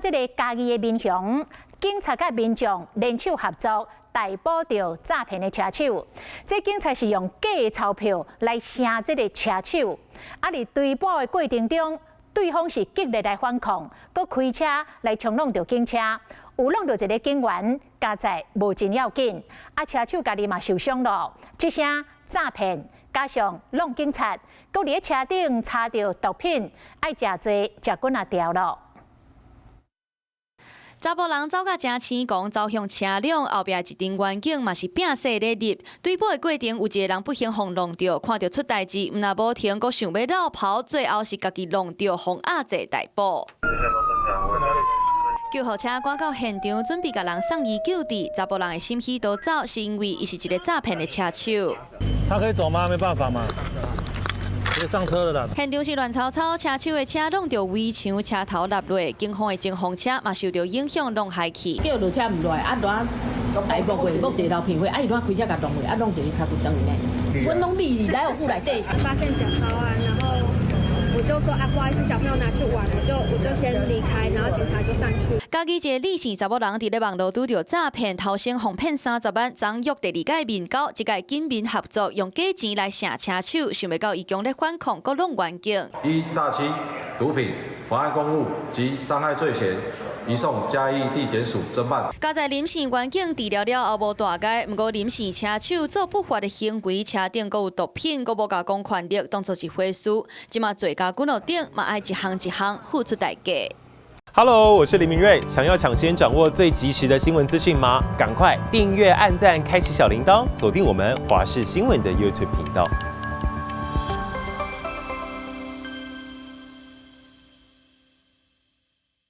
这个嘉义的民雄，警察甲民众联手合作，逮捕到诈骗的车手。这警察是用假的钞票来乘这个车手，啊，伫追捕的过程中，对方是极力来反抗，佮开车来冲撞到警车。 有弄到一个警员，加在无真要紧，啊车手家己嘛受伤了。这声诈骗加上弄警察，佮伫车顶查到毒品，爱食济食滚也掉了。查甫人走甲真醒，讲走向车辆后壁一阵远景嘛是拼死咧入。追捕的过程有一个人不幸互弄着，看到出代志，毋若无停，佮想要绕跑，最后是家己弄着，互压制逮捕。 救护车赶到现场，准备甲人送医救治。查甫人的心虚逃走，是因为伊是一个诈骗的车手。他可以走吗？没办法嘛，直接上车了啦。现场是乱糟糟，车手的车弄到围墙，车头落落，警方的前方车嘛受到影响，弄坏去。叫落车唔落来，啊乱大幕过，搁一个楼片火，啊伊乱开车甲撞去，啊弄一个脚骨断呢。阮拢秘来户内底。发现假钞案，然后。 我就说啊，不好意思，小朋友拿去玩，我就先离开，然后警察就上去。家己一个李姓查某人伫咧网络拄着诈骗，头先哄骗30万，昨约第二届面交，一届警民合作，用假钱来乘车手，想袂到伊强烈反抗，搁弄远景。依诈欺、毒品、妨碍公务及伤害罪嫌，移送嘉义地检署侦办。加在林姓远景治疗了后无大碍，不过林姓车手做不法的行为，车顶搁有毒品，搁无加公权力，当作是坏事。即马最高滚路顶嘛爱一项一项付出代价。Hello， 我是林明瑞。想要抢先掌握最及时的新闻资讯吗？赶快订阅、按赞、开启小铃铛，锁定我们华视新闻的 YouTube 频道。